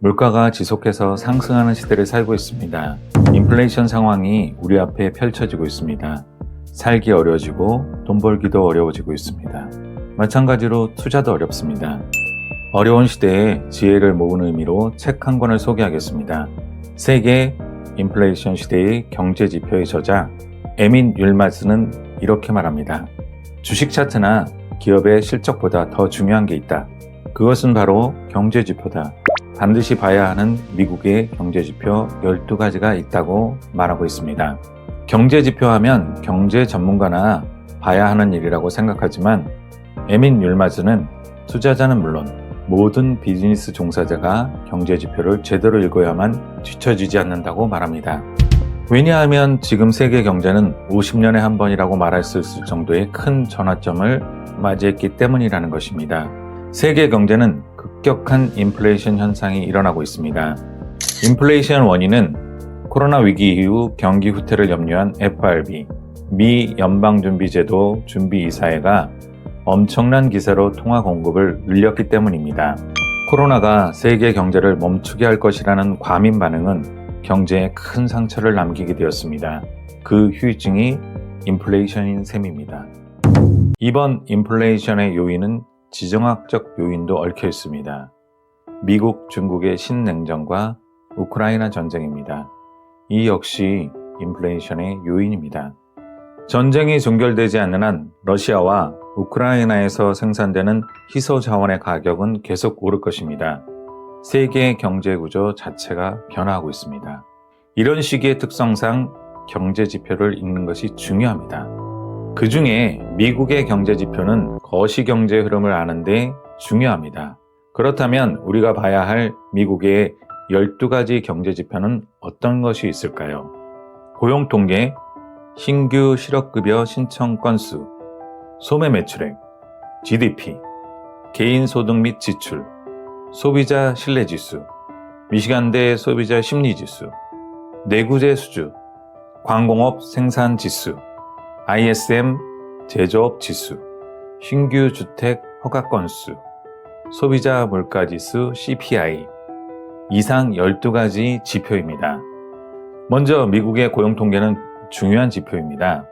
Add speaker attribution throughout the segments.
Speaker 1: 물가가 지속해서 상승하는 시대를 살고 있습니다. 인플레이션 상황이 우리 앞에 펼쳐지고 있습니다. 살기 어려워지고 돈 벌기도 어려워지고 있습니다. 마찬가지로 투자도 어렵습니다. 어려운 시대에 지혜를 모으는 의미로 책 한 권을 소개하겠습니다. 세계 인플레이션 시대의 경제 지표의 저자 에민 율마스는 이렇게 말합니다. 주식 차트나 기업의 실적보다 더 중요한 게 있다. 그것은 바로 경제 지표다. 반드시 봐야 하는 미국의 경제 지표 12가지가 있다고 말하고 있습니다. 경제 지표 하면 경제 전문가나 봐야 하는 일이라고 생각하지만 에민 율마스는 투자자는 물론 모든 비즈니스 종사자가 경제 지표를 제대로 읽어야만 뒤처지지 않는다고 말합니다. 왜냐하면 지금 세계 경제는 50년에 한 번이라고 말할 수 있을 정도의 큰 전환점을 맞이했기 때문이라는 것입니다. 세계 경제는 급격한 인플레이션 현상이 일어나고 있습니다. 인플레이션 원인은 코로나 위기 이후 경기 후퇴를 염려한 FRB, 미 연방준비제도 준비이사회가 엄청난 기세로 통화 공급을 늘렸기 때문입니다. 코로나가 세계 경제를 멈추게 할 것이라는 과민 반응은 경제에 큰 상처를 남기게 되었습니다. 그 후유증이 인플레이션인 셈입니다. 이번 인플레이션의 요인은 지정학적 요인도 얽혀 있습니다. 미국, 중국의 신냉전과 우크라이나 전쟁입니다. 이 역시 인플레이션의 요인입니다. 전쟁이 종결되지 않는 한 러시아와 우크라이나에서 생산되는 희소 자원의 가격은 계속 오를 것입니다. 세계 경제 구조 자체가 변화하고 있습니다. 이런 시기의 특성상 경제 지표를 읽는 것이 중요합니다. 그 중에 미국의 경제 지표는 거시경제 흐름을 아는데 중요합니다. 그렇다면 우리가 봐야 할 미국의 12가지 경제 지표는 어떤 것이 있을까요? 고용 통계, 신규 실업급여 신청 건수, 소매 매출액, GDP, 개인 소득 및 지출, 소비자 신뢰지수, 미시간대 소비자 심리지수, 내구재 수주, 광공업 생산 지수, ISM 제조업 지수, 신규 주택 허가 건수, 소비자 물가지수 CPI, 이상 12가지 지표입니다. 먼저 미국의 고용통계는 중요한 지표입니다.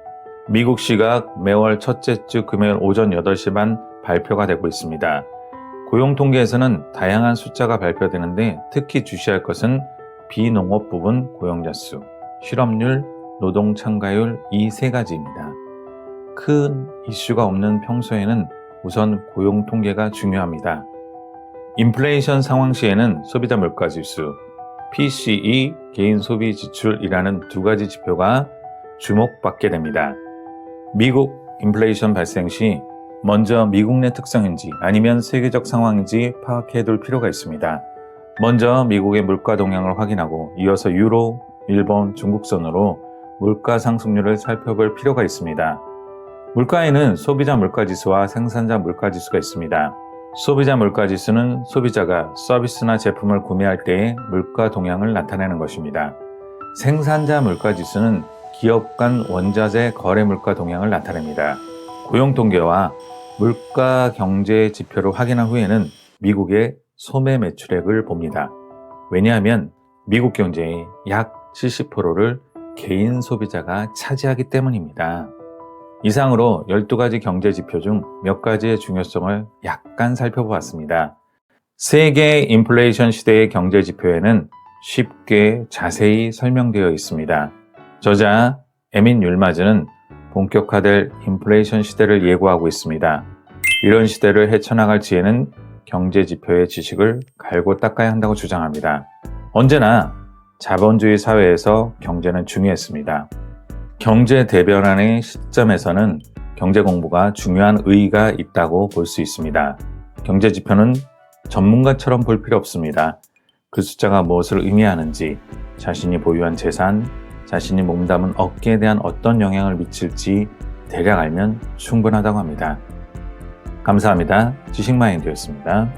Speaker 1: 미국 시각 매월 첫째 주 금요일 오전 8시 반 발표가 되고 있습니다. 고용통계에서는 다양한 숫자가 발표되는데 특히 주시할 것은 비농업 부분 고용자 수, 실업률, 노동 참가율 이 세 가지입니다. 큰 이슈가 없는 평소에는 우선 고용 통계가 중요합니다. 인플레이션 상황 시에는 소비자 물가 지수, PCE 개인 소비 지출이라는 두 가지 지표가 주목받게 됩니다. 미국 인플레이션 발생 시 먼저 미국 내 특성인지 아니면 세계적 상황인지 파악해 둘 필요가 있습니다. 먼저 미국의 물가 동향을 확인하고 이어서 유로, 일본, 중국 선으로 물가 상승률을 살펴볼 필요가 있습니다. 물가에는 소비자 물가지수와 생산자 물가지수가 있습니다. 소비자 물가지수는 소비자가 서비스나 제품을 구매할 때의 물가 동향을 나타내는 것입니다. 생산자 물가지수는 기업 간 원자재 거래 물가 동향을 나타냅니다. 고용통계와 물가 경제 지표를 확인한 후에는 미국의 소매 매출액을 봅니다. 왜냐하면 미국 경제의 약 70%를 개인 소비자가 차지하기 때문입니다. 이상으로 12가지 경제 지표 중 몇 가지의 중요성을 약간 살펴보았습니다. 세계 인플레이션 시대의 경제 지표에는 쉽게 자세히 설명되어 있습니다. 저자 에민 율마즈는 본격화될 인플레이션 시대를 예고하고 있습니다. 이런 시대를 헤쳐나갈 지혜는 경제 지표의 지식을 갈고 닦아야 한다고 주장합니다. 언제나 자본주의 사회에서 경제는 중요했습니다. 경제 대변환의 시점에서는 경제 공부가 중요한 의의가 있다고 볼 수 있습니다. 경제 지표는 전문가처럼 볼 필요 없습니다. 그 숫자가 무엇을 의미하는지, 자신이 보유한 재산, 자신이 몸담은 업계에 대한 어떤 영향을 미칠지 대략 알면 충분하다고 합니다. 감사합니다. 지식마인드였습니다.